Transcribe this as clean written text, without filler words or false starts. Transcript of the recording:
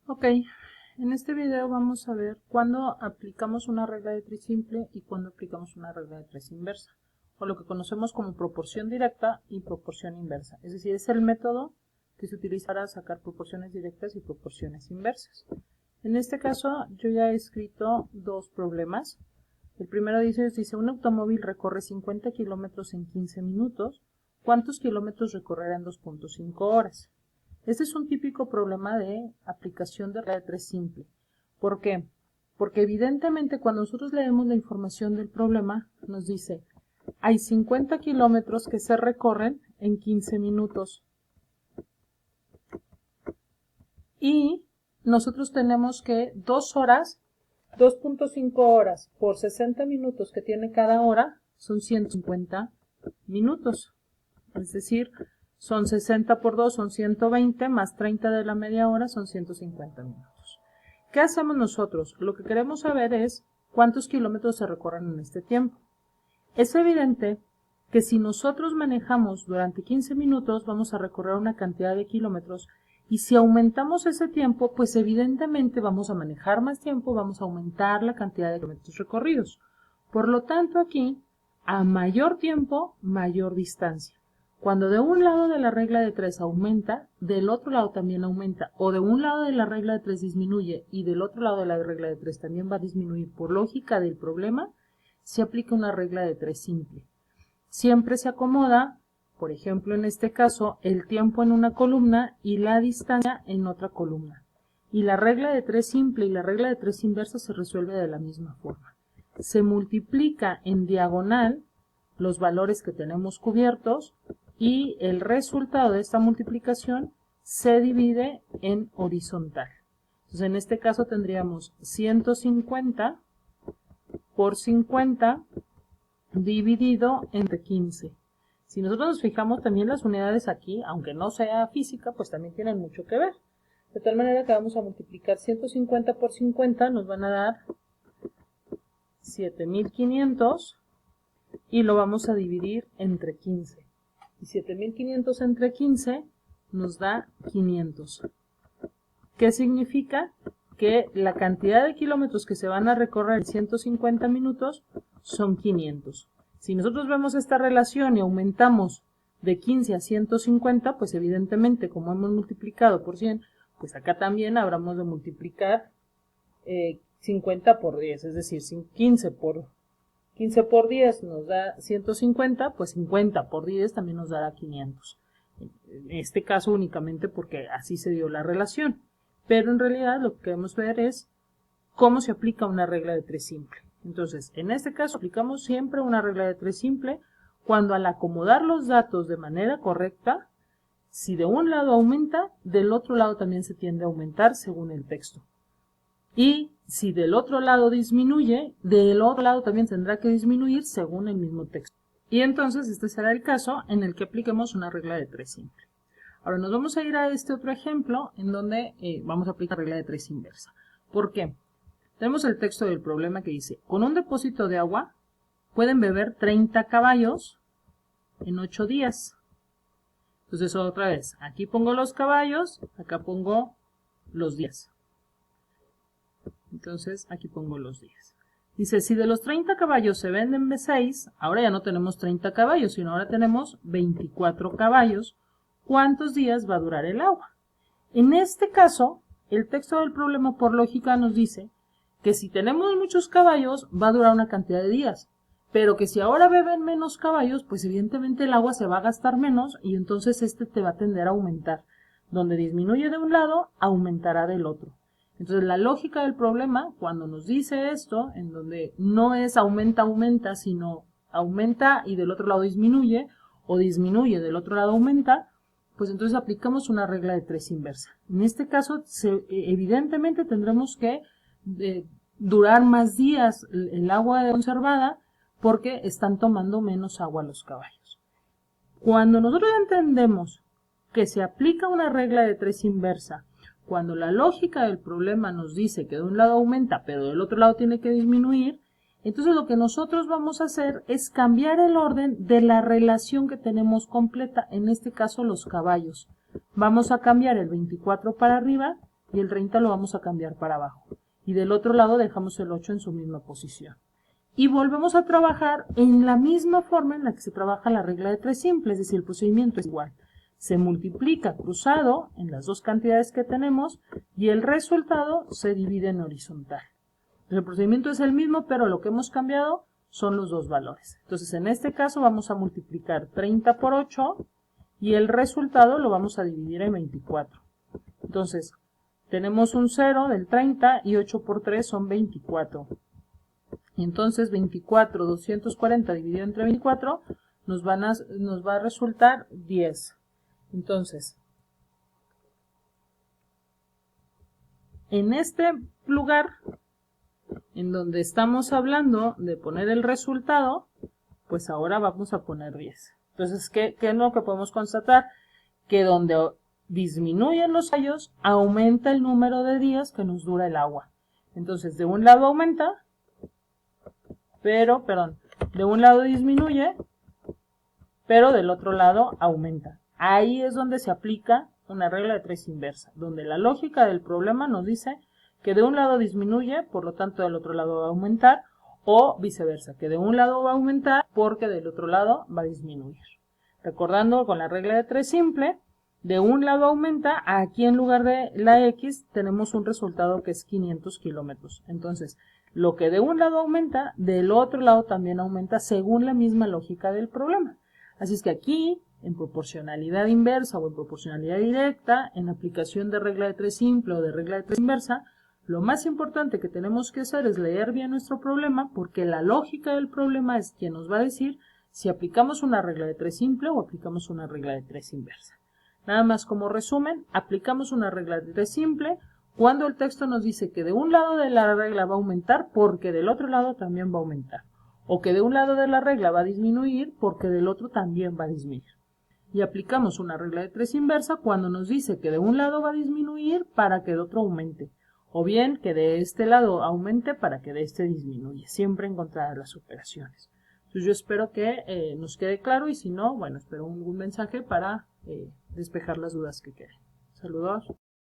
Ok, en este video vamos a ver cuándo aplicamos una regla de tres simple y cuándo aplicamos una regla de tres inversa, o lo que conocemos como proporción directa y proporción inversa. Es decir, es el método que se utiliza para sacar proporciones directas y proporciones inversas. En este caso yo ya he escrito dos problemas. El primero dice un automóvil recorre 50 kilómetros en 15 minutos. ¿Cuántos kilómetros recorrerá en 2.5 horas? Este es un típico problema de aplicación de regla de tres simple. ¿Por qué? Porque evidentemente cuando nosotros leemos la información del problema, nos dice, hay 50 kilómetros que se recorren en 15 minutos. Y nosotros tenemos que 2 horas, 2.5 horas por 60 minutos que tiene cada hora, son 150 minutos. Es decir, son 60 por 2, son 120, más 30 de la media hora, son 150 minutos. ¿Qué hacemos nosotros? Lo que queremos saber es cuántos kilómetros se recorren en este tiempo. Es evidente que si nosotros manejamos durante 15 minutos, vamos a recorrer una cantidad de kilómetros, y si aumentamos ese tiempo, pues evidentemente vamos a manejar más tiempo, vamos a aumentar la cantidad de kilómetros recorridos. Por lo tanto, aquí, a mayor tiempo, mayor distancia. Cuando de un lado de la regla de 3 aumenta, del otro lado también aumenta, o de un lado de la regla de 3 disminuye y del otro lado de la regla de 3 también va a disminuir por lógica del problema, se aplica una regla de 3 simple. Siempre se acomoda, por ejemplo en este caso, el tiempo en una columna y la distancia en otra columna. Y la regla de 3 simple y la regla de 3 inversa se resuelve de la misma forma. Se multiplica en diagonal los valores que tenemos cubiertos y el resultado de esta multiplicación se divide en horizontal. Entonces en este caso tendríamos 150 por 50 dividido entre 15. Si nosotros nos fijamos también las unidades aquí, aunque no sea física, pues también tienen mucho que ver. De tal manera que vamos a multiplicar 150 por 50, nos van a dar 7500 y lo vamos a dividir entre 15. Y 7500 entre 15 nos da 500. ¿Qué significa? Que la cantidad de kilómetros que se van a recorrer en 150 minutos son 500. Si nosotros vemos esta relación y aumentamos de 15 a 150, pues evidentemente como hemos multiplicado por 100, pues acá también habremos de multiplicar 50 por 10, es decir, 15 por 10 nos da 150, pues 50 por 10 también nos dará 500. En este caso únicamente porque así se dio la relación. Pero en realidad lo que queremos ver es cómo se aplica una regla de 3 simple. Entonces, en este caso aplicamos siempre una regla de 3 simple cuando al acomodar los datos de manera correcta, si de un lado aumenta, del otro lado también se tiende a aumentar según el texto. Y si del otro lado disminuye, del otro lado también tendrá que disminuir según el mismo texto. Y entonces este será el caso en el que apliquemos una regla de 3 simple. Ahora nos vamos a ir a este otro ejemplo en donde vamos a aplicar la regla de 3 inversa. ¿Por qué? Tenemos el texto del problema que dice, con un depósito de agua pueden beber 30 caballos en 8 días. Entonces otra vez, aquí pongo los caballos, acá pongo los días. Entonces aquí pongo los días. Dice, si de los 30 caballos se venden 6, ahora ya no tenemos 30 caballos, sino ahora tenemos 24 caballos. ¿Cuántos días va a durar el agua? En este caso, el texto del problema por lógica nos dice que si tenemos muchos caballos va a durar una cantidad de días, pero que si ahora beben menos caballos, pues evidentemente el agua se va a gastar menos y entonces este te va a tender a aumentar. Donde disminuye de un lado, aumentará del otro. Entonces la lógica del problema, cuando nos dice esto, en donde no es aumenta, aumenta, sino aumenta y del otro lado disminuye, o disminuye, del otro lado aumenta, pues entonces aplicamos una regla de 3 inversa. En este caso, evidentemente tendremos que durar más días el agua conservada porque están tomando menos agua los caballos. Cuando nosotros entendemos que se aplica una regla de 3 inversa, cuando la lógica del problema nos dice que de un lado aumenta, pero del otro lado tiene que disminuir, entonces lo que nosotros vamos a hacer es cambiar el orden de la relación que tenemos completa, en este caso los caballos. Vamos a cambiar el 24 para arriba y el 30 lo vamos a cambiar para abajo. Y del otro lado dejamos el 8 en su misma posición. Y volvemos a trabajar en la misma forma en la que se trabaja la regla de 3 simple, es decir, el procedimiento es igual. Se multiplica cruzado en las dos cantidades que tenemos y el resultado se divide en horizontal. El procedimiento es el mismo, pero lo que hemos cambiado son los dos valores. Entonces, en este caso vamos a multiplicar 30 por 8 y el resultado lo vamos a dividir en 24. Entonces, tenemos un 0 del 30 y 8 por 3 son 24. Y entonces 24, 240 dividido entre 24 nos va a resultar 10. Entonces, en este lugar, en donde estamos hablando de poner el resultado, pues ahora vamos a poner 10. Entonces, ¿qué es lo que podemos constatar? Que donde disminuyen los rayos, aumenta el número de días que nos dura el agua. Entonces, de un lado aumenta, de un lado disminuye, pero del otro lado aumenta. Ahí es donde se aplica una regla de 3 inversa, donde la lógica del problema nos dice que de un lado disminuye, por lo tanto del otro lado va a aumentar, o viceversa, que de un lado va a aumentar porque del otro lado va a disminuir. Recordando con la regla de 3 simple, de un lado aumenta, aquí en lugar de la X tenemos un resultado que es 500 kilómetros. Entonces, lo que de un lado aumenta, del otro lado también aumenta según la misma lógica del problema. Así es que aquí, en proporcionalidad inversa o en proporcionalidad directa, en aplicación de regla de 3 simple o de regla de 3 inversa, lo más importante que tenemos que hacer es leer bien nuestro problema, porque la lógica del problema es quien nos va a decir si aplicamos una regla de 3 simple o aplicamos una regla de 3 inversa. Nada más como resumen, aplicamos una regla de 3 simple cuando el texto nos dice que de un lado de la regla va a aumentar porque del otro lado también va a aumentar. O que de un lado de la regla va a disminuir porque del otro también va a disminuir. Y aplicamos una regla de 3 inversa cuando nos dice que de un lado va a disminuir para que de otro aumente. O bien que de este lado aumente para que de este disminuya. Siempre en contra de las operaciones. Entonces yo espero que nos quede claro y si no, bueno, espero un mensaje para despejar las dudas que queden. Saludos.